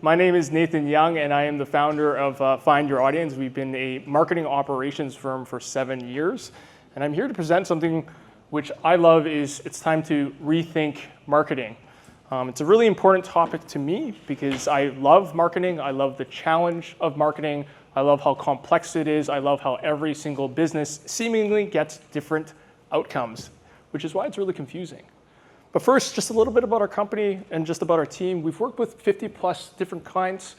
My name is Nathan Yeung, and I am the founder of Find Your Audience. We've been a marketing operations firm for 7 years, and I'm here to present something which I love. It's time to rethink marketing. It's a really important topic to me because I love marketing. I love the challenge of marketing. I love how complex it is. I love how every single business seemingly gets different outcomes, which is why it's really confusing. But first, just a little bit about our company and just about our team. We've worked with 50 plus different clients.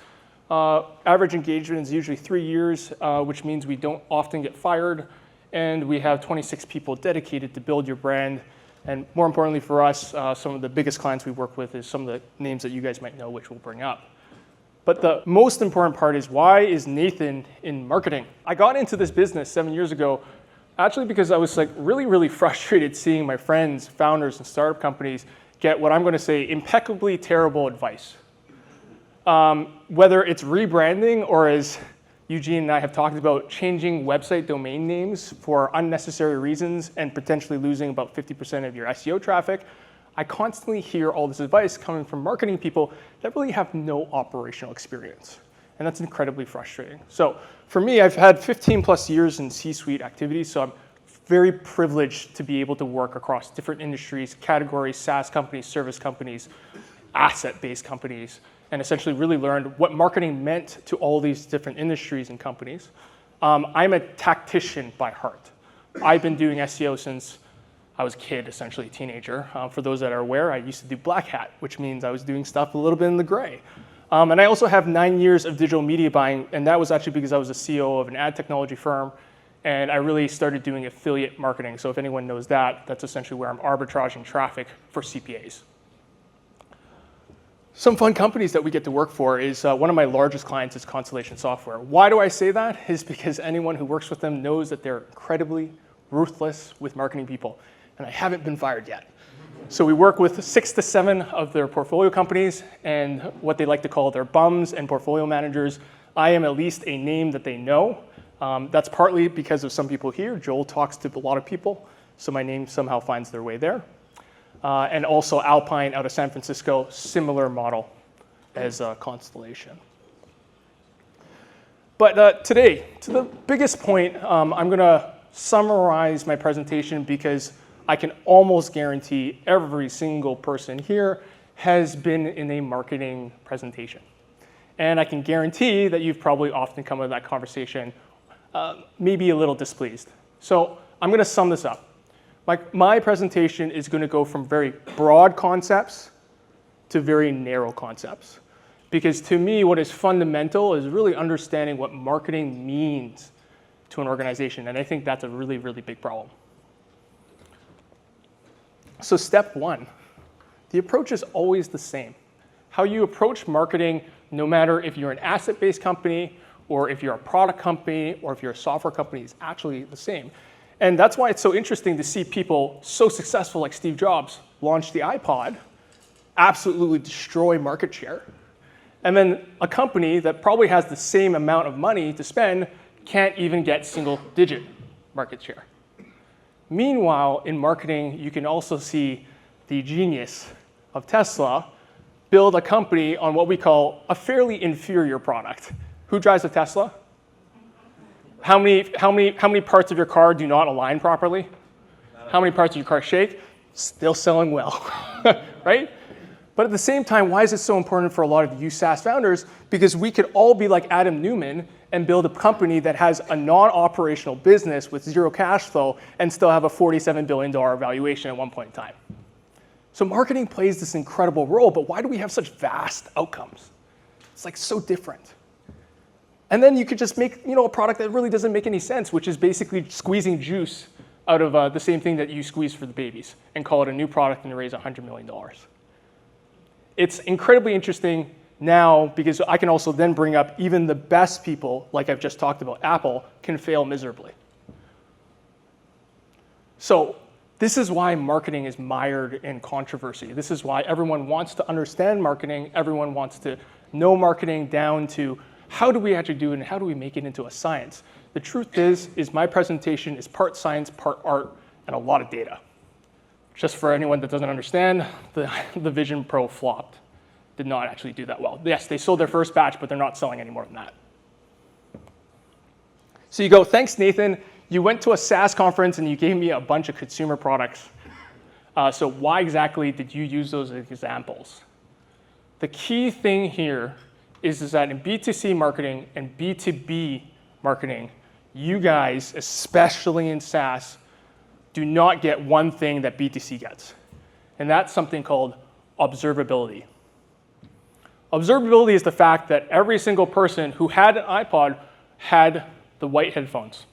Average engagement is usually 3 years, which means we don't often get fired. And we have 26 people dedicated to build your brand. And more importantly for us, some of the biggest clients we work with is some of the names that you guys might know, which we'll bring up. But the most important part is, why is Nathan in marketing? I got into this business 7 years ago actually because I was really frustrated seeing my friends, founders, and startup companies get what I'm going to say impeccably terrible advice. Whether it's rebranding or, as Eugene and I have talked about, changing website domain names for unnecessary reasons and potentially losing about 50% of your SEO traffic, I constantly hear all this advice coming from marketing people that really have no operational experience. And that's incredibly frustrating. So for me, I've had 15 plus years in C-suite activities, so I'm very privileged to be able to work across different industries, categories, SaaS companies, service companies, asset-based companies, and essentially really learned what marketing meant to all these different industries and companies. I'm a tactician by heart. I've been doing SEO since I was a kid, essentially a teenager. For those that are aware, I used to do black hat, which means I was doing stuff a little bit in the gray. And I also have 9 years of digital media buying, and that was actually because I was a CEO of an ad technology firm, and I really started doing affiliate marketing. So if anyone knows that, that's essentially where I'm arbitraging traffic for CPAs. Some fun companies that we get to work for is one of my largest clients is Constellation Software. Why do I say that? Is because anyone who works with them knows that they're incredibly ruthless with marketing people, and I haven't been fired yet. So we work with 6 to 7 of their portfolio companies and what they like to call their bums and portfolio managers. I am at least a name that they know. That's partly because of some people here. Joel talks to a lot of people, so my name somehow finds their way there. And also Alpine out of San Francisco, similar model as Constellation. But today, to the biggest point, I'm going to summarize my presentation because I can almost guarantee every single person here has been in a marketing presentation. And I can guarantee that you've probably often come to that conversation maybe a little displeased. So I'm going to sum this up. My presentation is going to go from very broad concepts to very narrow concepts. Because to me, what is fundamental is really understanding what marketing means to an organization. And I think that's a really big problem. So step 1, the approach is always the same. How you approach marketing, no matter if you're an asset-based company or if you're a product company or if you're a software company, is actually the same. And that's why it's so interesting to see people so successful like Steve Jobs launch the iPod, absolutely destroy market share, and then a company that probably has the same amount of money to spend can't even get single-digit market share. Meanwhile, in marketing, you can also see the genius of Tesla build a company on what we call a fairly inferior product. Who drives a Tesla? How many parts of your car do not align properly? How many parts of your car shake? Still selling well, right? But at the same time, why is it so important for a lot of you SaaS founders? Because we could all be like Adam Newman and build a company that has a non-operational business with 0 cash flow and still have a $47 billion valuation at one point in time. So marketing plays this incredible role, but why do we have such vast outcomes? It's like so different. And then you could just make a product that really doesn't make any sense, which is basically squeezing juice out of the same thing that you squeeze for the babies and call it a new product and raise $100 million. It's incredibly interesting now because I can also then bring up even the best people, like I've just talked about, Apple, can fail miserably. So this is why marketing is mired in controversy. This is why everyone wants to understand marketing. Everyone wants to know marketing down to how do we actually do it and how do we make it into a science. The truth is my presentation is part science, part art, and a lot of data. Just for anyone that doesn't understand, the Vision Pro flopped. did not actually do that well. Yes, they sold their first batch, but they're not selling any more than that. So you go, thanks, Nathan. You went to a SaaS conference and you gave me a bunch of consumer products. So why exactly did you use those examples? The key thing here is that in B2C marketing and B2B marketing, you guys, especially in SaaS, do not get one thing that B2C gets. And that's something called observability. Observability is the fact that every single person who had an iPod had the white headphones.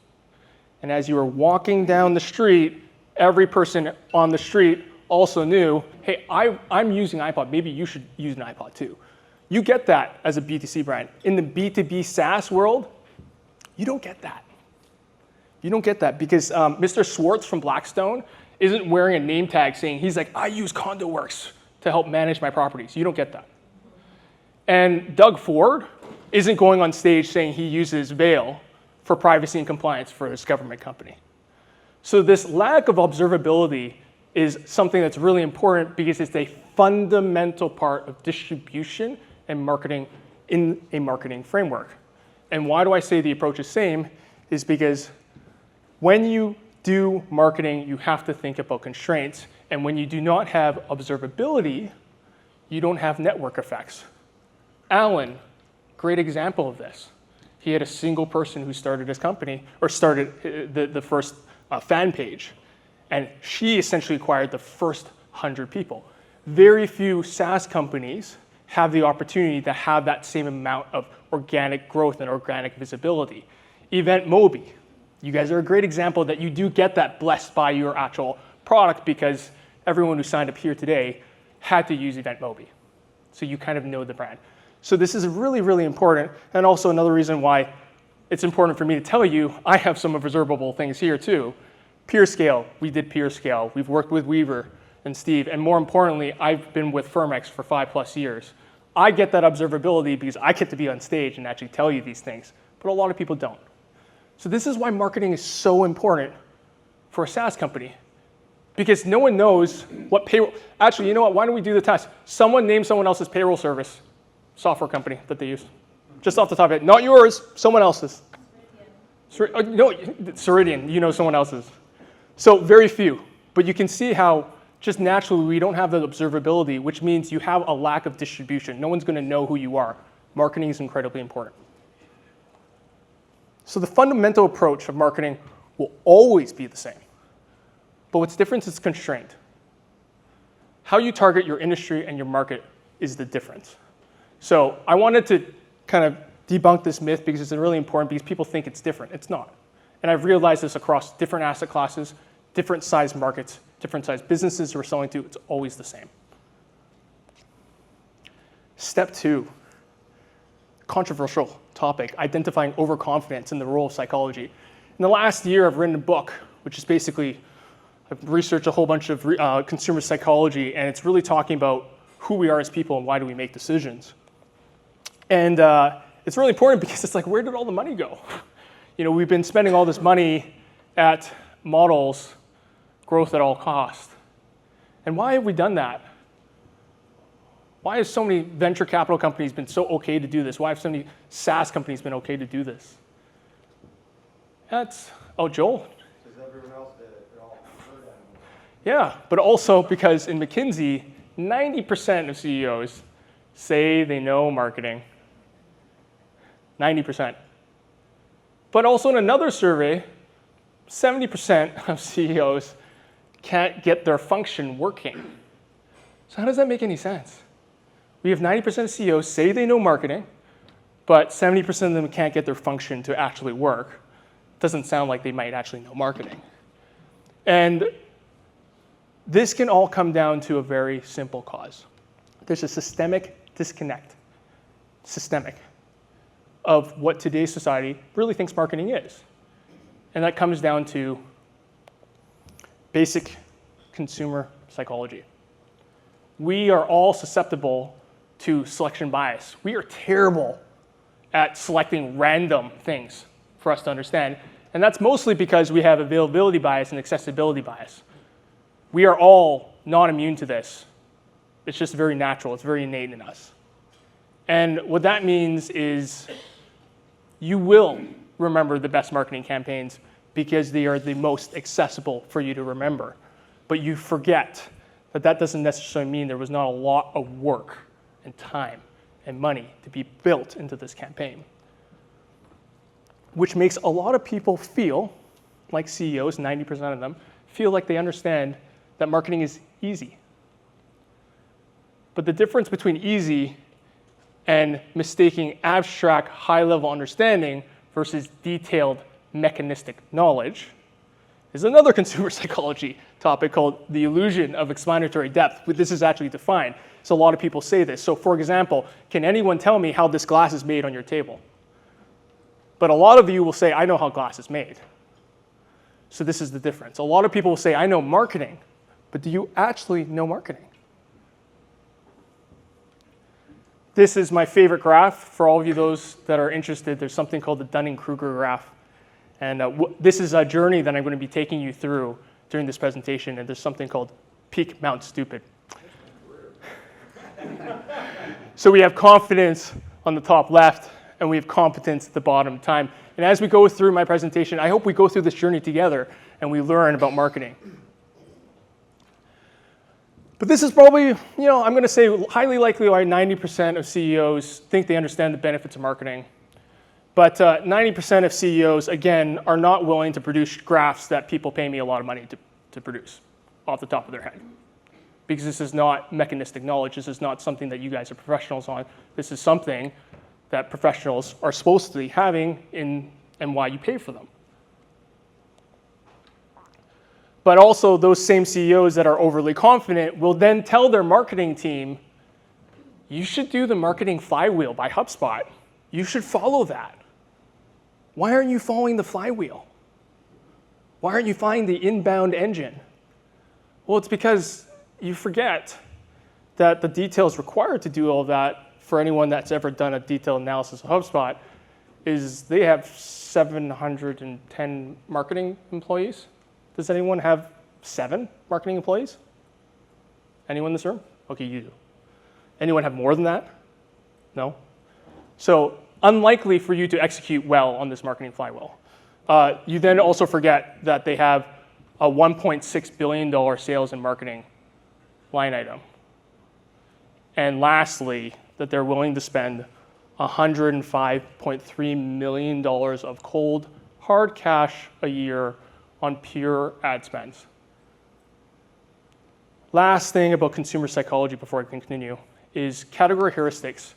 And as you were walking down the street, every person on the street also knew, hey, I'm using iPod, maybe you should use an iPod too. You get that as a B2C brand. In the B2B SaaS world, you don't get that. You don't get that because Mr. Schwartz from Blackstone isn't wearing a name tag saying, he's like, I use CondoWorks to help manage my properties. You don't get that. And Doug Ford isn't going on stage saying he uses Veil for privacy and compliance for his government company. So this lack of observability is something that's really important because it's a fundamental part of distribution and marketing in a marketing framework. And why do I say the approach is same? Is because when you do marketing, you have to think about constraints. And when you do not have observability, you don't have network effects. Alan, great example of this. He had a single person who started his company, or started the first fan page. And she essentially acquired the first 100 people. Very few SaaS companies have the opportunity to have that same amount of organic growth and organic visibility. EventMobi, you guys are a great example that you do get that blessed by your actual product because everyone who signed up here today had to use EventMobi. So you kind of know the brand. So this is really, really important. And also another reason why it's important for me to tell you, I have some observable things here too. PeerScale, we did PeerScale. We've worked with Weaver and Steve. And more importantly, I've been with Firmex for 5+ years. I get that observability because I get to be on stage and actually tell you these things. But a lot of people don't. So this is why marketing is so important for a SaaS company. Because no one knows what payroll, actually, you know what, why don't we do the test? Someone name someone else's payroll service, software company that they use. Just off the top of it, not yours, someone else's. No, Ceridian, you know someone else's. So very few, but you can see how just naturally we don't have that observability, which means you have a lack of distribution. No one's gonna know who you are. Marketing is incredibly important. So the fundamental approach of marketing will always be the same. But what's different is constraint. How you target your industry and your market is the difference. So I wanted to kind of debunk this myth because it's really important because people think it's different. It's not. And I've realized this across different asset classes, different size markets, different size businesses we're selling to, it's always the same. Step 2, controversial topic, identifying overconfidence in the role of psychology. In the last year, I've written a book, which is basically, I've researched a whole bunch of consumer psychology, and it's really talking about who we are as people and why do we make decisions. And it's really important because it's like, where did all the money go? You know, we've been spending all this money at models, growth at all cost. And why have we done that? Why have so many venture capital companies been so okay to do this? Why have so many SaaS companies been okay to do this? That's, oh, Joel? Because everyone else did it. They're all hurt. Yeah, but also because in McKinsey, 90% of CEOs say they know marketing. 90%. But also in another survey, 70% of CEOs can't get their function working. So how does that make any sense? We have 90% of CEOs say they know marketing, but 70% of them can't get their function to actually work. Doesn't sound like they might actually know marketing. And this can all come down to a very simple cause. There's a systemic disconnect, of what today's society really thinks marketing is. And that comes down to basic consumer psychology. We are all susceptible to selection bias. We are terrible at selecting random things for us to understand. And that's mostly because we have availability bias and accessibility bias. We are all not immune to this. It's just very natural. It's very innate in us. And what that means is you will remember the best marketing campaigns because they are the most accessible for you to remember. But you forget that that doesn't necessarily mean there was not a lot of work and time and money to be built into this campaign, which makes a lot of people feel like CEOs, 90% of them, feel like they understand that marketing is easy. But the difference between easy and mistaking abstract, high-level understanding versus detailed mechanistic knowledge is another consumer psychology topic called the illusion of explanatory depth. This is actually defined. So a lot of people say this. So for example, can anyone tell me how this glass is made on your table? But a lot of you will say, I know how glass is made. So this is the difference. A lot of people will say, I know marketing, but do you actually know marketing? This is my favorite graph. For all of you those that are interested, there's something called the Dunning-Kruger graph. And this is a journey that I'm going to be taking you through during this presentation. And there's something called peak Mount Stupid. So we have confidence on the top left, and we have competence at the bottom time. And as we go through my presentation, I hope we go through this journey together and we learn about marketing. But this is probably, I'm going to say highly likely why 90% of CEOs think they understand the benefits of marketing. But 90% of CEOs, again, are not willing to produce graphs that people pay me a lot of money to produce off the top of their head. Because this is not mechanistic knowledge. This is not something that you guys are professionals on. This is something that professionals are supposed to be having and why you pay for them. But also, those same CEOs that are overly confident will then tell their marketing team, you should do the marketing flywheel by HubSpot. You should follow that. Why aren't you following the flywheel? Why aren't you following the inbound engine? Well, it's because you forget that the details required to do all of that, for anyone that's ever done a detailed analysis of HubSpot, is they have 710 marketing employees. Does anyone have 7 marketing employees? Anyone in this room? Okay, you do. Anyone have more than that? No? So unlikely for you to execute well on this marketing flywheel. You then also forget that they have a $1.6 billion sales and marketing line item. And lastly, that they're willing to spend $105.3 million of cold, hard cash a year on pure ad spends. Last thing about consumer psychology before I continue is category heuristics.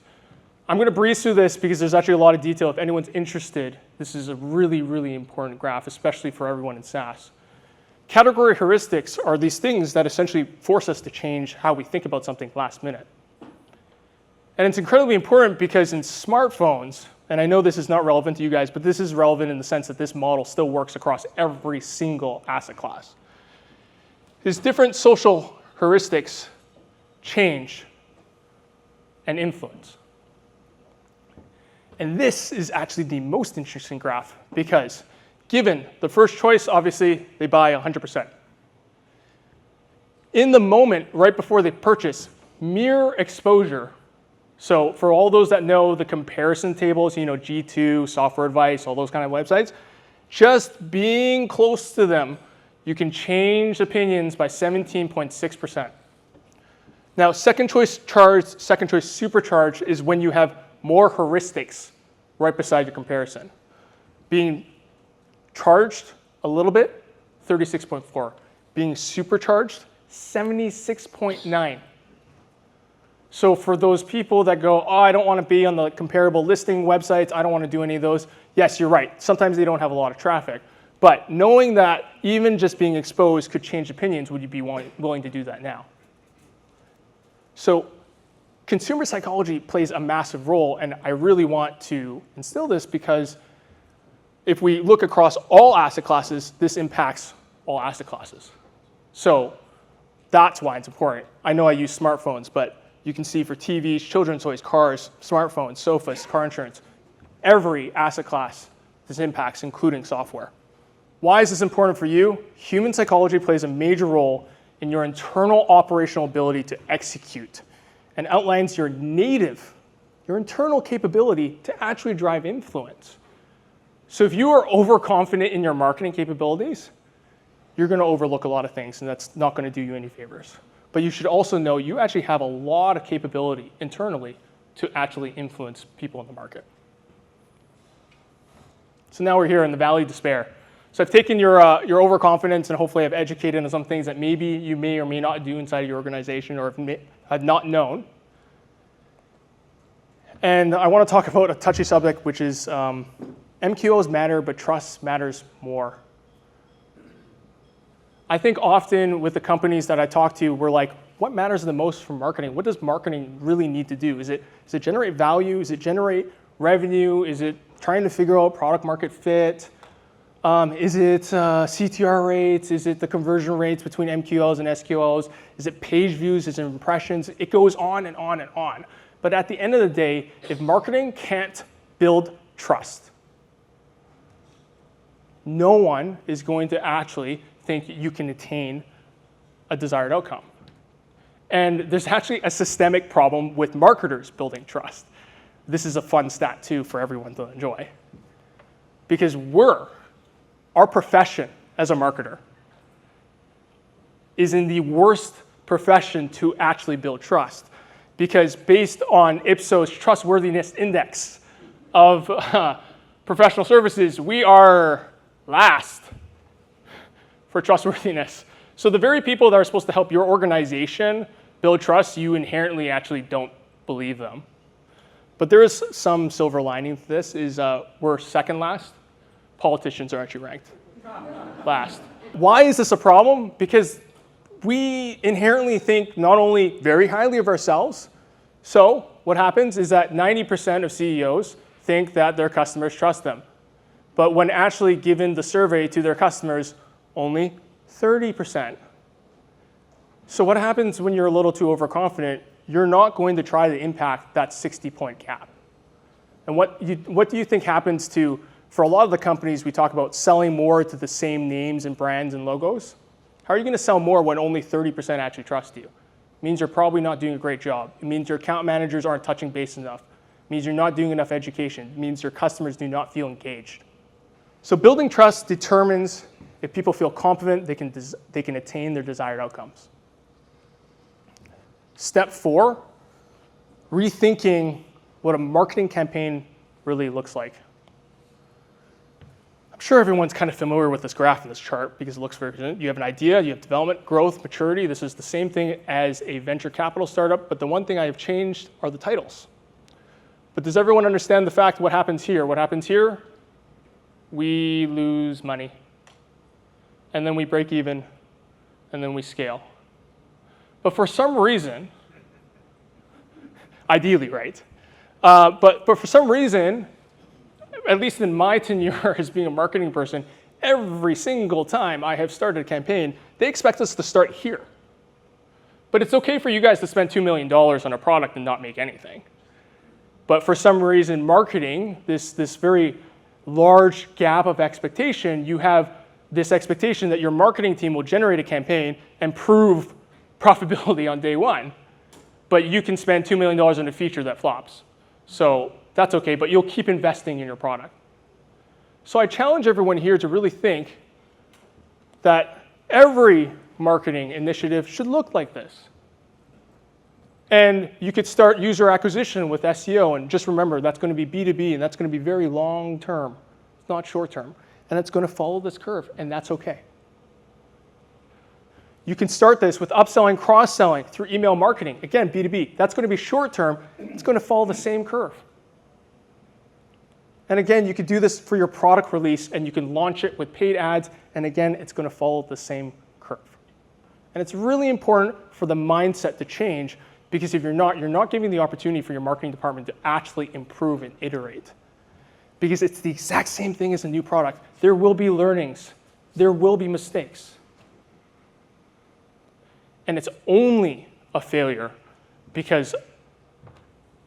I'm going to breeze through this because there's actually a lot of detail. If anyone's interested, this is a really, really important graph, especially for everyone in SaaS. Category heuristics are these things that essentially force us to change how we think about something last minute. And it's incredibly important because in smartphones, and I know this is not relevant to you guys, but this is relevant in the sense that this model still works across every single asset class. These different social heuristics change and influence. And this is actually the most interesting graph because given the first choice, obviously, they buy 100%. In the moment, right before they purchase, mere exposure. So for all those that know the comparison tables, G2, Software Advice, all those kind of websites, just being close to them, you can change opinions by 17.6%. Now, second choice supercharged is when you have more heuristics right beside your comparison. Being charged a little bit, 36.4. Being supercharged, 76.9. So for those people that go, I don't want to be on the comparable listing websites, I don't want to do any of those, yes, you're right. Sometimes they don't have a lot of traffic. But knowing that even just being exposed could change opinions, would you be willing to do that now? So consumer psychology plays a massive role, and I really want to instill this because if we look across all asset classes, this impacts all asset classes. So that's why it's important. I know I use smartphones, but you can see for TVs, children's toys, cars, smartphones, sofas, car insurance, every asset class this impacts, including software. Why is this important for you? Human psychology plays a major role in your internal operational ability to execute and outlines your internal capability to actually drive influence. So if you are overconfident in your marketing capabilities, you're going to overlook a lot of things, and that's not going to do you any favors. But you should also know you actually have a lot of capability internally to actually influence people in the market. So now we're here in the valley of despair. So I've taken your overconfidence and hopefully I've educated on some things that maybe you may or may not do inside of your organization or have not known. And I want to talk about a touchy subject, which is MQLs matter, but trust matters more. I think often with the companies that I talk to, we're like, what matters the most for marketing? What does marketing really need to do? Is it generate value? Is it generate revenue? Is it trying to figure out product market fit? Is it CTR rates? Is it the conversion rates between MQLs and SQLs? Is it page views? Is it impressions? It goes on and on and on. But at the end of the day, if marketing can't build trust, no one is going to actually think you can attain a desired outcome. And there's actually a systemic problem with marketers building trust. This is a fun stat too for everyone to enjoy. Because our profession as a marketer is in the worst profession to actually build trust. Because based on Ipsos trustworthiness index of professional services, we are last for trustworthiness. So the very people that are supposed to help your organization build trust, you inherently actually don't believe them. But there is some silver lining to this, is we're second last. Politicians are actually ranked last. Why is this a problem? Because we inherently think not only very highly of ourselves, so what happens is that 90% of CEOs think that their customers trust them. But when actually given the survey to their customers, only 30%. So what happens when you're a little too overconfident? You're not going to try to impact that 60-point gap. And what do you think happens for a lot of the companies we talk about selling more to the same names and brands and logos? How are you going to sell more when only 30% actually trust you? It means you're probably not doing a great job. It means your account managers aren't touching base enough. It means you're not doing enough education. It means your customers do not feel engaged. So building trust determines if people feel confident they can attain their desired outcomes. Step 4, rethinking what a marketing campaign really looks like. I'm sure everyone's kind of familiar with this graph and this chart because it looks very good. You have an idea, you have development, growth, maturity. This is the same thing as a venture capital startup, but the one thing I have changed are the titles. But does everyone understand the fact what happens here? What happens here? We lose money. And then we break even, and then we scale. But for some reason, ideally, right? But for some reason, at least in my tenure as being a marketing person, every single time I have started a campaign, they expect us to start here. But it's okay for you guys to spend $2 million on a product and not make anything. But for some reason, marketing, this very large gap of expectation, you have this expectation that your marketing team will generate a campaign and prove profitability on day one. But you can spend $2 million on a feature that flops. So that's okay, but you'll keep investing in your product. So I challenge everyone here to really think that every marketing initiative should look like this. And you could start user acquisition with SEO, and just remember, that's going to be B2B, and that's going to be very long term. It's not short term. And it's going to follow this curve, and that's okay. You can start this with upselling, cross-selling through email marketing. Again, B2B. That's going to be short term. It's going to follow the same curve. And again, you could do this for your product release, and you can launch it with paid ads, and again, it's going to follow the same curve. And it's really important for the mindset to change, because if you're not giving the opportunity for your marketing department to actually improve and iterate. Because it's the exact same thing as a new product. There will be learnings. There will be mistakes. And it's only a failure because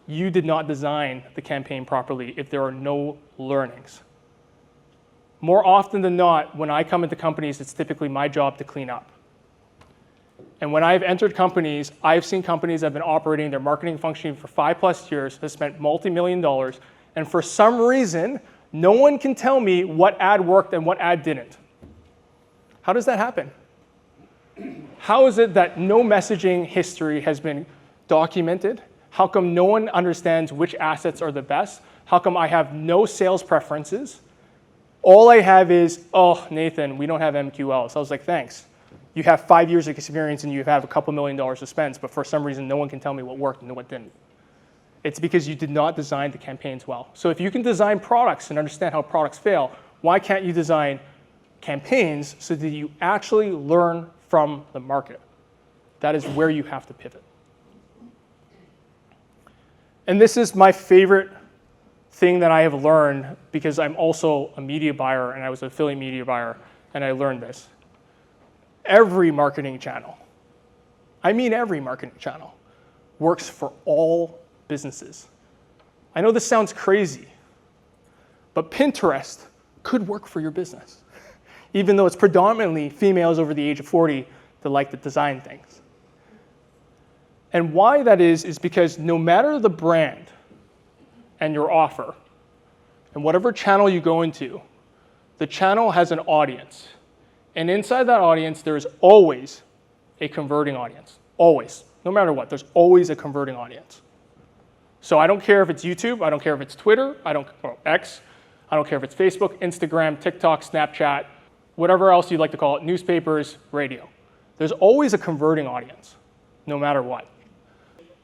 you did not design the campaign properly if there are no learnings. More often than not, when I come into companies, it's typically my job to clean up. And when I've entered companies, I've seen companies that have been operating their marketing function for 5+ years, have spent multi-million dollars, and for some reason, no one can tell me what ad worked and what ad didn't. How does that happen? How is it that no messaging history has been documented? How come no one understands which assets are the best? How come I have no sales preferences? All I have is, oh, Nathan, we don't have MQLs. I was like, thanks. You have 5 years of experience and you have a couple $1 million to spend, but for some reason, no one can tell me what worked and what didn't. It's because you did not design the campaigns well. So if you can design products and understand how products fail, why can't you design campaigns so that you actually learn from the market? That is where you have to pivot. And this is my favorite thing that I have learned because I'm also a media buyer and I was an affiliate media buyer and I learned this. Every marketing channel, I mean every marketing channel, works for all businesses. I know this sounds crazy, but Pinterest could work for your business, even though it's predominantly females over the age of 40 that like to design things. And why that is because no matter the brand and your offer, and whatever channel you go into, the channel has an audience. And inside that audience, there is always a converting audience. Always. No matter what, there's always a converting audience. So I don't care if it's YouTube, I don't care if it's Twitter, or X, I don't care if it's Facebook, Instagram, TikTok, Snapchat, whatever else you'd like to call it, newspapers, radio. There's always a converting audience, no matter what.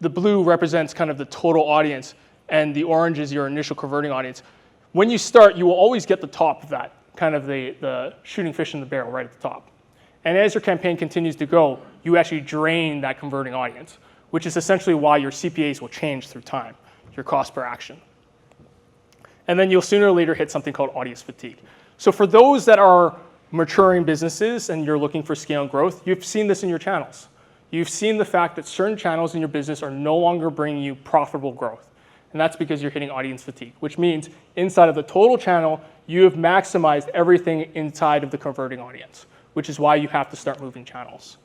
The blue represents kind of the total audience, and the orange is your initial converting audience. When you start, you will always get the top of that, kind of the shooting fish in the barrel right at the top. And as your campaign continues to go, you actually drain that converting audience, which is essentially why your CPAs will change through time, your cost per action. And then you'll sooner or later hit something called audience fatigue. So for those that are maturing businesses and you're looking for scale and growth, you've seen this in your channels. You've seen the fact that certain channels in your business are no longer bringing you profitable growth. And that's because you're hitting audience fatigue, which means inside of the total channel, you have maximized everything inside of the converting audience, which is why you have to start moving channels.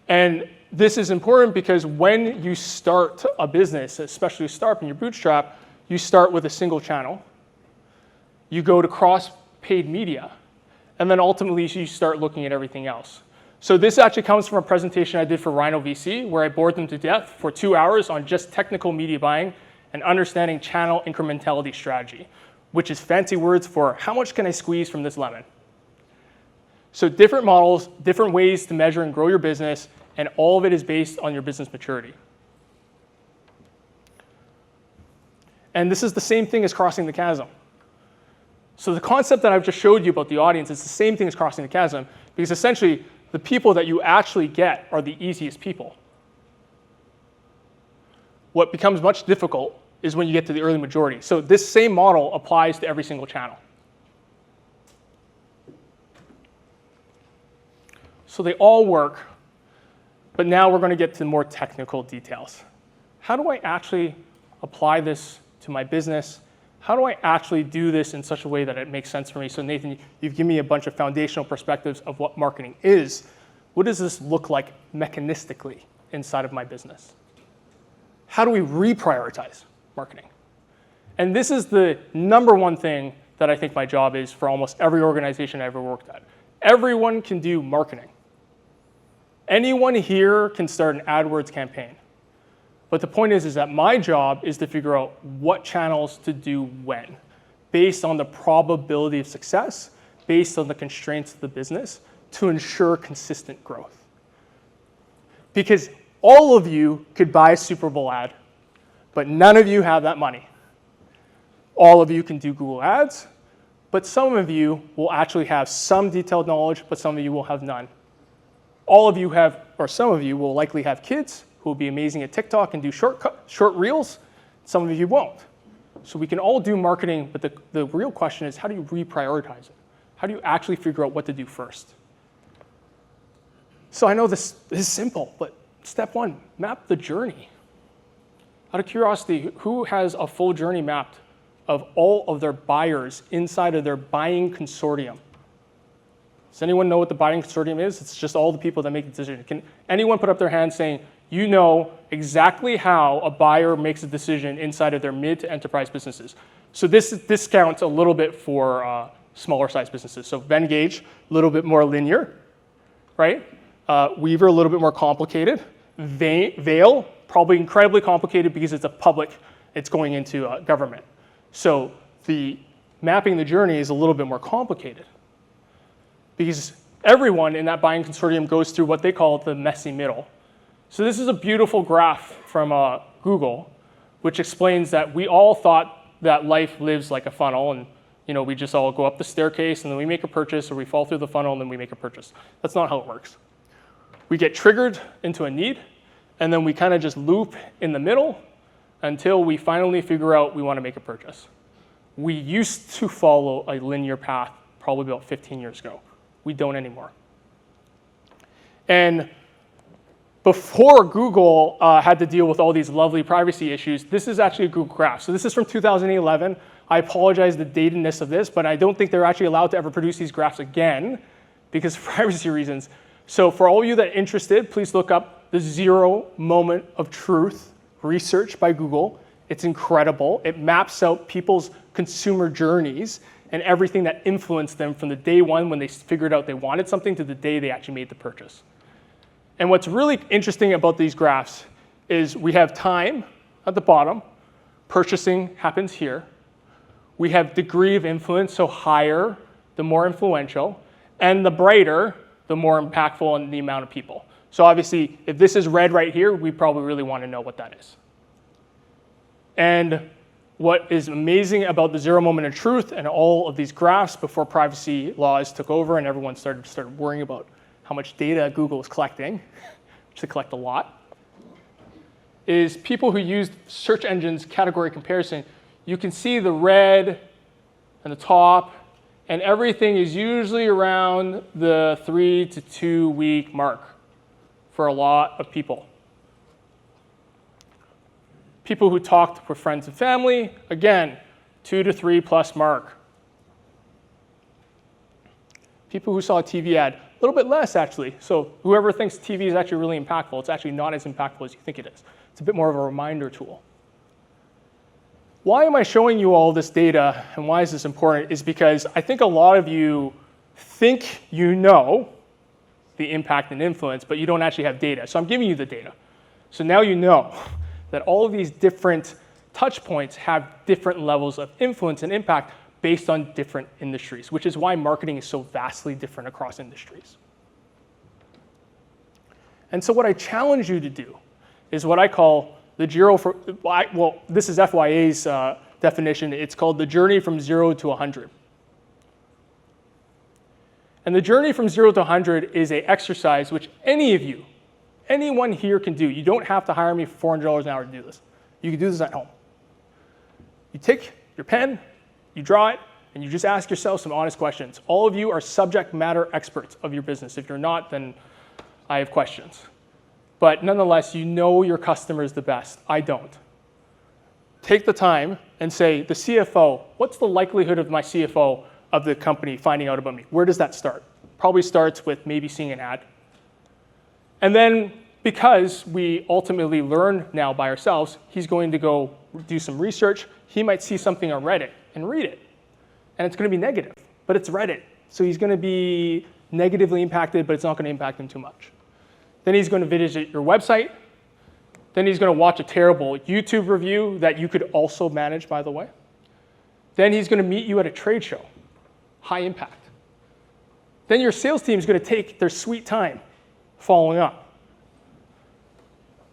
And this is important because when you start a business, especially a startup and your bootstrap, you start with a single channel. You go to cross-paid media, and then ultimately you start looking at everything else. So this actually comes from a presentation I did for Rhino VC, where I bored them to death for 2 hours on just technical media buying and understanding channel incrementality strategy, which is fancy words for how much can I squeeze from this lemon? So different models, different ways to measure and grow your business, and all of it is based on your business maturity. And this is the same thing as crossing the chasm. So the concept that I've just showed you about the audience is the same thing as crossing the chasm, because essentially the people that you actually get are the easiest people. What becomes much difficult is when you get to the early majority. So this same model applies to every single channel. So they all work, but now we're going to get to more technical details. How do I actually apply this to my business? How do I actually do this in such a way that it makes sense for me? So Nathan, you've given me a bunch of foundational perspectives of what marketing is. What does this look like mechanistically inside of my business? How do we reprioritize marketing? And this is the number one thing that I think my job is for almost every organization I ever worked at. Everyone can do marketing. Anyone here can start an AdWords campaign. But the point is that my job is to figure out what channels to do when, based on the probability of success, based on the constraints of the business, to ensure consistent growth. Because all of you could buy a Super Bowl ad, but none of you have that money. All of you can do Google Ads, but some of you will actually have some detailed knowledge, but some of you will have none. All of you have, or some of you will likely have kids who will be amazing at TikTok and do short reels. Some of you won't. So we can all do marketing, but the real question is, how do you reprioritize it? How do you actually figure out what to do first? So I know this is simple, but step one, map the journey. Out of curiosity, who has a full journey mapped of all of their buyers inside of their buying consortium? Does anyone know what the buying consortium is? It's just all the people that make the decision. Can anyone put up their hand saying, you know exactly how a buyer makes a decision inside of their mid to enterprise businesses? So this counts a little bit for smaller size businesses. So Venngage, a little bit more linear, right? Weaver, a little bit more complicated. Veil, probably incredibly complicated because it's a public, it's going into government. So the mapping the journey is a little bit more complicated because everyone in that buying consortium goes through what they call the messy middle. So this is a beautiful graph from Google, which explains that we all thought that life lives like a funnel, and we just all go up the staircase and then we make a purchase, or we fall through the funnel and then we make a purchase. That's not how it works. We get triggered into a need, and then we kind of just loop in the middle until we finally figure out we want to make a purchase. We used to follow a linear path probably about 15 years ago. We don't anymore. And before Google had to deal with all these lovely privacy issues, this is actually a Google graph. So this is from 2011. I apologize the datedness of this, but I don't think they're actually allowed to ever produce these graphs again because of privacy reasons. So for all of you that are interested, please look up the 0 moment of truth research by Google. It's incredible. It maps out people's consumer journeys and everything that influenced them from the day one when they figured out they wanted something to the day they actually made the purchase. And what's really interesting about these graphs is we have time at the bottom. Purchasing happens here. We have degree of influence, so higher, the more influential, and the brighter, the more impactful in the amount of people. So obviously, if this is red right here, we probably really want to know what that is. And what is amazing about the 0 moment of truth and all of these graphs before privacy laws took over and everyone started worrying about how much data Google is collecting, which they collect a lot, is people who used search engines category comparison. You can see the red and the top, and everything is usually around the 3 to 2 week mark for a lot of people. People who talked with friends and family, again, 2 to 3 plus mark. People who saw a TV ad, a little bit less actually. So whoever thinks TV is actually really impactful, it's actually not as impactful as you think it is. It's a bit more of a reminder tool. Why am I showing you all this data and why is this important is because I think a lot of you think you know the impact and influence, but you don't actually have data. So I'm giving you the data. So now you know that all of these different touch points have different levels of influence and impact based on different industries, which is why marketing is so vastly different across industries. And so what I challenge you to do is what I call the this is FYA's definition. It's called the journey from 0 to 100. And the journey from 0 to 100 is an exercise which anyone here can do. You don't have to hire me for $400 an hour to do this. You can do this at home. You take your pen, you draw it, and you just ask yourself some honest questions. All of you are subject matter experts of your business. If you're not, then I have questions. But nonetheless, you know your customers the best. I don't. Take the time and say, the CFO, what's the likelihood of my CFO of the company finding out about me? Where does that start? Probably starts with maybe seeing an ad. And then because we ultimately learn now by ourselves, he's going to go do some research. He might see something on Reddit and read it. And it's going to be negative, but it's Reddit. So he's going to be negatively impacted, but it's not going to impact him too much. Then he's going to visit your website. Then he's going to watch a terrible YouTube review that you could also manage, by the way. Then he's going to meet you at a trade show, high impact. Then your sales team is going to take their sweet time following up.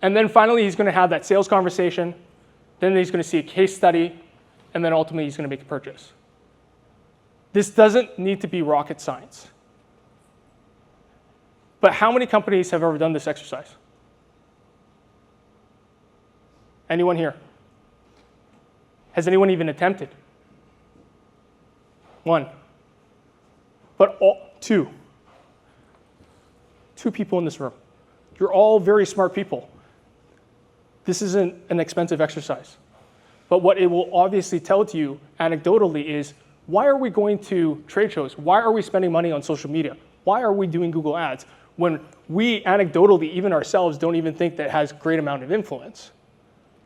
And then finally, he's going to have that sales conversation. Then he's going to see a case study. And then ultimately, he's going to make a purchase. This doesn't need to be rocket science. But how many companies have ever done this exercise? Anyone here? Has anyone even attempted? One. But two. Two people in this room. You're all very smart people. This isn't an expensive exercise. But what it will obviously tell to you anecdotally is, why are we going to trade shows? Why are we spending money on social media? Why are we doing Google Ads when we anecdotally, even ourselves, don't even think that has great amount of influence?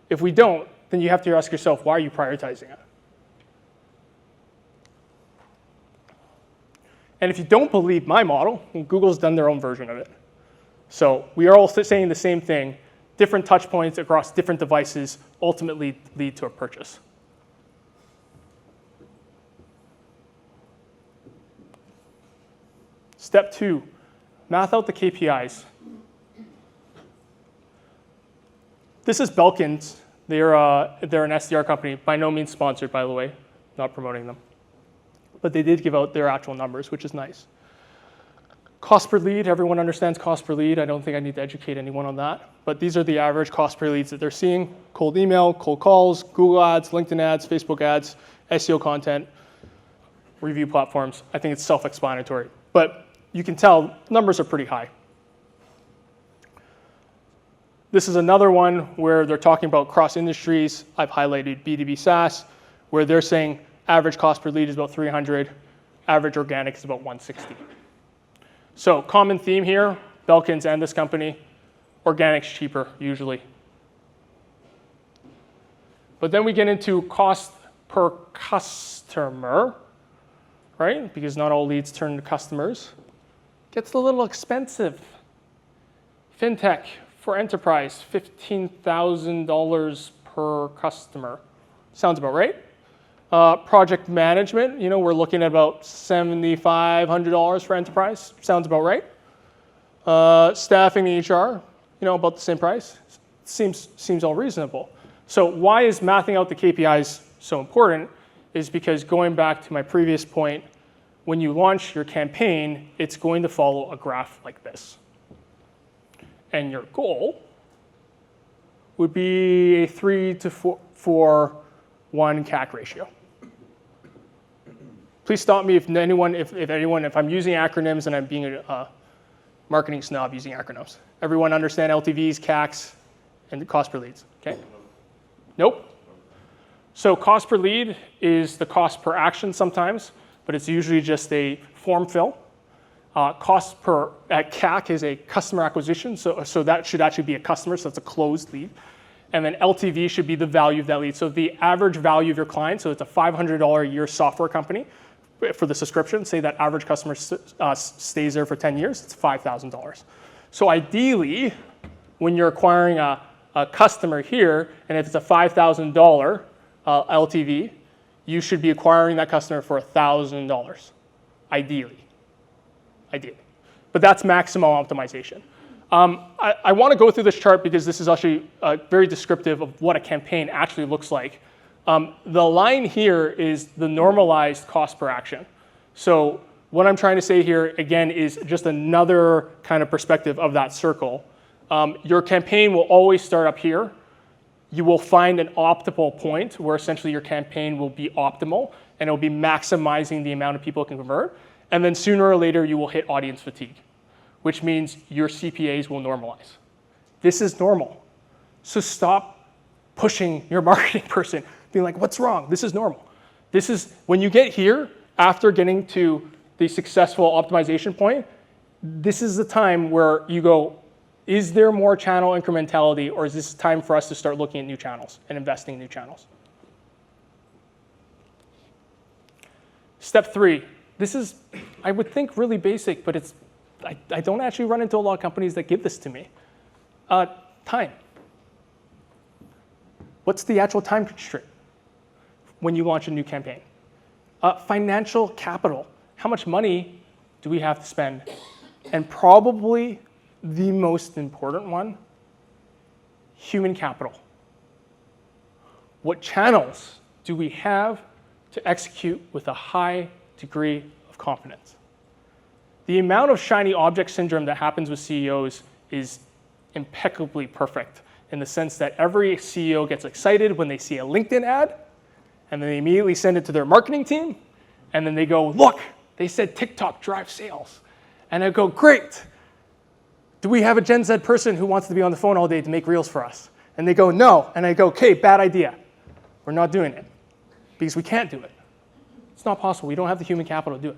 If we don't, then you have to ask yourself, why are you prioritizing it? And if you don't believe my model, Google's done their own version of it. So we are all saying the same thing. Different touch points across different devices ultimately lead to a purchase. Step 2, math out the KPIs. This is Belkin's. They're an SDR company, by no means sponsored, by the way, not promoting them. But they did give out their actual numbers, which is nice. Cost per lead, everyone understands cost per lead. I don't think I need to educate anyone on that. But these are the average cost per leads that they're seeing. Cold email, cold calls, Google ads, LinkedIn ads, Facebook ads, SEO content, review platforms. I think it's self-explanatory. But you can tell numbers are pretty high. This is another one where they're talking about cross industries. I've highlighted B2B SaaS, where they're saying average cost per lead is about 300, average organic is about 160. So common theme here, Belkin's and this company, organic's cheaper usually. But then we get into cost per customer, right? Because not all leads turn to customers. Gets a little expensive. FinTech for enterprise, $15,000 per customer. Sounds about right. Project management, we're looking at about $7,500 for enterprise. Sounds about right. Staffing and HR, about the same price. Seems all reasonable. So why is mathing out the KPIs so important? Is because going back to my previous point, when you launch your campaign, it's going to follow a graph like this. And your goal would be a 3 to 4 1 CAC ratio. Please stop me if I'm using acronyms and I'm being a marketing snob using acronyms. Everyone understand LTVs, CACs, and cost per leads, okay? Nope. So cost per lead is the cost per action sometimes, but it's usually just a form fill. Cost per CAC is a customer acquisition, so that should actually be a customer, so that's a closed lead. And then LTV should be the value of that lead. So the average value of your client, so it's a $500 a year software company for the subscription. Say that average customer stays there for 10 years, it's $5,000. So ideally, when you're acquiring a customer here, and if it's a $5,000 LTV, you should be acquiring that customer for $1,000, ideally. But that's maximal optimization. I want to go through this chart because this is actually very descriptive of what a campaign actually looks like. The line here is the normalized cost per action. So what I'm trying to say here, again, is just another kind of perspective of that circle. Your campaign will always start up here. You will find an optimal point where essentially your campaign will be optimal and it will be maximizing the amount of people it can convert. And then sooner or later, you will hit audience fatigue, which means your CPAs will normalize. This is normal. So stop pushing your marketing person, being like, what's wrong? This is normal. This is, when you get here, after getting to the successful optimization point, this is the time where you go, is there more channel incrementality, or is this time for us to start looking at new channels and investing in new channels? Step 3. This is, I would think, really basic, but it's I don't actually run into a lot of companies that give this to me. Time. What's the actual time constraint when you launch a new campaign? Financial capital. How much money do we have to spend? And probably the most important one, human capital. What channels do we have to execute with a high degree of confidence? The amount of shiny object syndrome that happens with CEOs is impeccably perfect in the sense that every CEO gets excited when they see a LinkedIn ad, and then they immediately send it to their marketing team, and then they go, look, they said TikTok drives sales. And I go, great. Do we have a Gen Z person who wants to be on the phone all day to make reels for us? And they go, no. And I go, okay, bad idea. We're not doing it because we can't do it. It's not possible. We don't have the human capital to do it.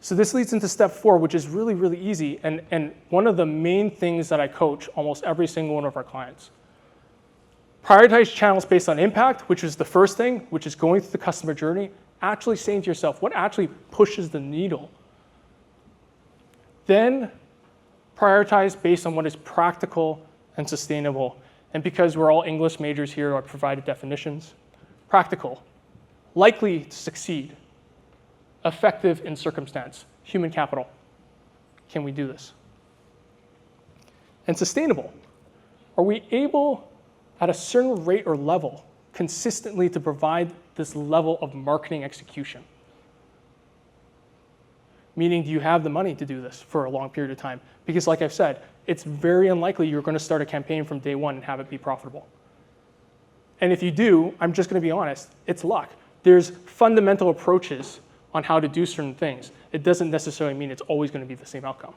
So this leads into step 4, which is really, really easy, and one of the main things that I coach almost every single one of our clients. Prioritize channels based on impact, which is the first thing, which is going through the customer journey, actually saying to yourself, what actually pushes the needle? Then prioritize based on what is practical and sustainable. And because we're all English majors here, I provided definitions. Practical, likely to succeed, effective in circumstance, human capital. Can we do this? And sustainable, are we able at a certain rate or level consistently to provide this level of marketing execution? Meaning, do you have the money to do this for a long period of time? Because like I've said, it's very unlikely you're going to start a campaign from day one and have it be profitable. And if you do, I'm just going to be honest, it's luck. There's fundamental approaches on how to do certain things. It doesn't necessarily mean it's always going to be the same outcome.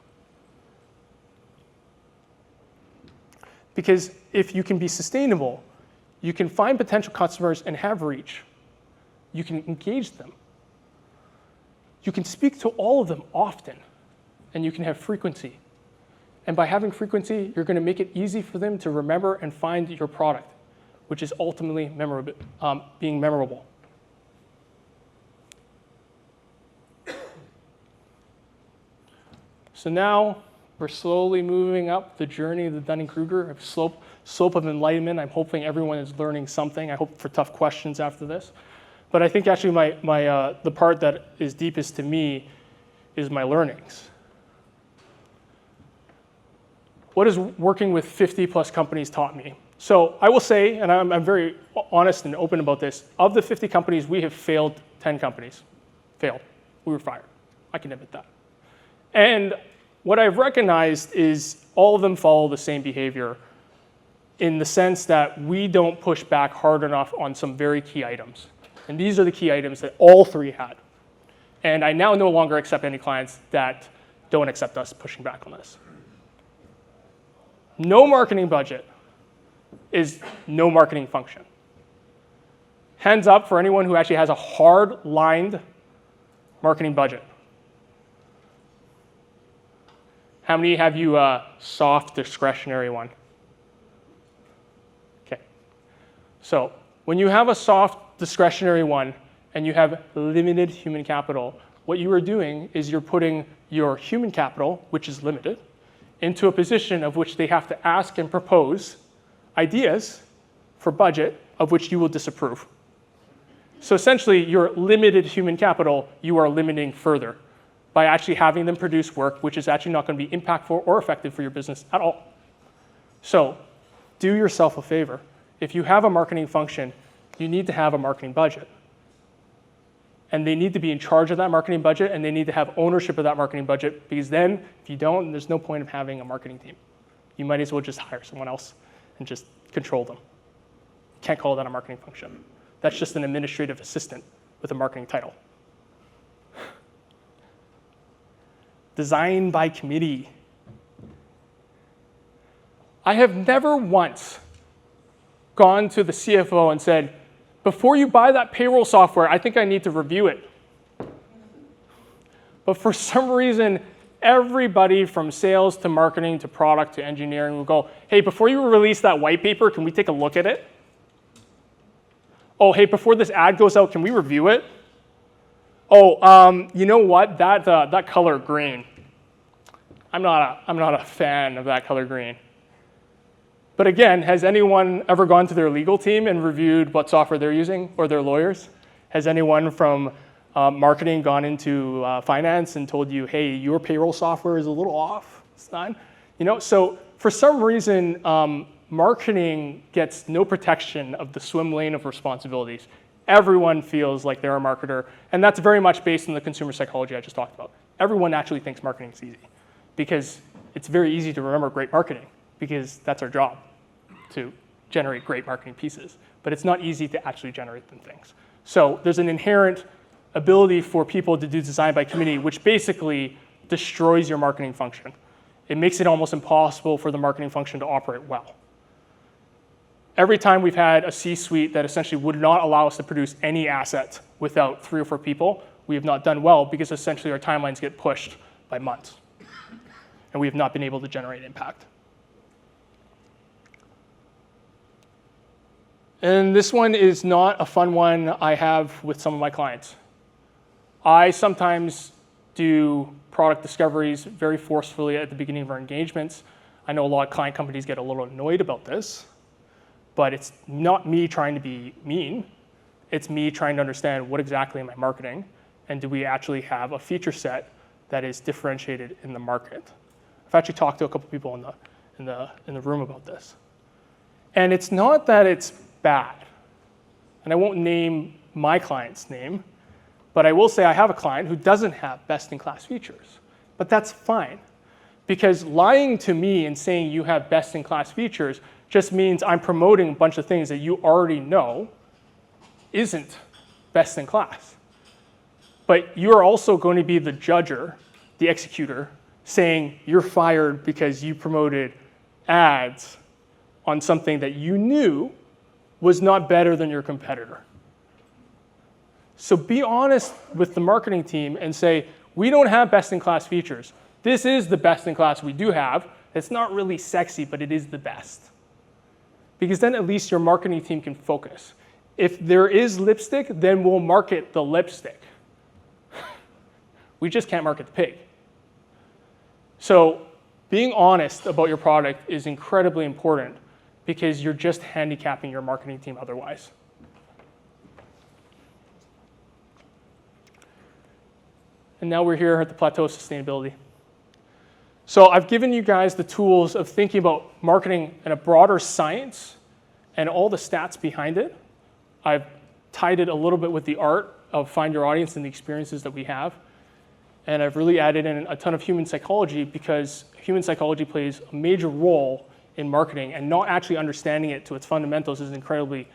Because if you can be sustainable, you can find potential customers and have reach. You can engage them. You can speak to all of them often, and you can have frequency. And by having frequency, you're going to make it easy for them to remember and find your product, which is ultimately being memorable. So now we're slowly moving up the journey of the Dunning-Kruger slope of enlightenment. I'm hoping everyone is learning something. I hope for tough questions after this. But I think actually the part that is deepest to me is my learnings. What has working with 50 plus companies taught me? So I will say, and I'm very honest and open about this, of the 50 companies, we have failed 10 companies. Failed. We were fired. I can admit that. And what I've recognized is all of them follow the same behavior in the sense that we don't push back hard enough on some very key items. And these are the key items that all 3 had. And I now no longer accept any clients that don't accept us pushing back on this. No marketing budget is no marketing function. Hands up for anyone who actually has a hard-lined marketing budget. How many have you a soft discretionary one? Okay. So when you have a soft discretionary one and you have limited human capital, what you are doing is you're putting your human capital, which is limited, into a position of which they have to ask and propose ideas for budget of which you will disapprove. So essentially, your limited human capital, you are limiting further by actually having them produce work which is actually not going to be impactful or effective for your business at all. So do yourself a favor. If you have a marketing function, you need to have a marketing budget. And they need to be in charge of that marketing budget, and they need to have ownership of that marketing budget, because then, if you don't, there's no point of having a marketing team. You might as well just hire someone else and just control them. Can't call that a marketing function. That's just an administrative assistant with a marketing title. Design by committee. I have never once gone to the CFO and said, before you buy that payroll software, I think I need to review it. But for some reason, everybody from sales to marketing to product to engineering will go, hey, before you release that white paper, can we take a look at it? Oh, hey, before this ad goes out, can we review it? Oh, you know what? That color green. I'm not a fan of that color green. But again, has anyone ever gone to their legal team and reviewed what software they're using, or their lawyers? Has anyone from marketing gone into finance and told you, hey, your payroll software is a little off? It's not. So for some reason, marketing gets no protection of the swim lane of responsibilities. Everyone feels like they're a marketer, and that's very much based on the consumer psychology I just talked about. Everyone actually thinks marketing is easy, because it's very easy to remember great marketing, because that's our job, to generate great marketing pieces. But it's not easy to actually generate them things. So there's an inherent ability for people to do design by committee, which basically destroys your marketing function. It makes it almost impossible for the marketing function to operate well. Every time we've had a C-suite that essentially would not allow us to produce any asset without 3 or 4 people, we have not done well because essentially our timelines get pushed by months. And we have not been able to generate impact. And this one is not a fun one I have with some of my clients. I sometimes do product discoveries very forcefully at the beginning of our engagements. I know a lot of client companies get a little annoyed about this, but it's not me trying to be mean. It's me trying to understand what exactly am I marketing, and do we actually have a feature set that is differentiated in the market. I've actually talked to a couple people in the room about this. And it's not that it's bad. And I won't name my client's name, but I will say I have a client who doesn't have best-in-class features. But that's fine, because lying to me and saying you have best-in-class features just means I'm promoting a bunch of things that you already know isn't best-in-class. But you're also going to be the judger, the executor, saying you're fired because you promoted ads on something that you knew was not better than your competitor. So be honest with the marketing team and say, we don't have best-in-class features. This is the best-in-class we do have. It's not really sexy, but it is the best. Because then at least your marketing team can focus. If there is lipstick, then we'll market the lipstick. We just can't market the pig. So being honest about your product is incredibly important because you're just handicapping your marketing team otherwise. And now we're here at the plateau of sustainability. So I've given you guys the tools of thinking about marketing in a broader science and all the stats behind it. I've tied it a little bit with the art of find your audience and the experiences that we have. And I've really added in a ton of human psychology because human psychology plays a major role in marketing, and not actually understanding it to its fundamentals is incredibly,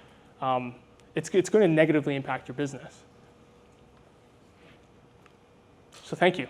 it's going to negatively impact your business. So thank you.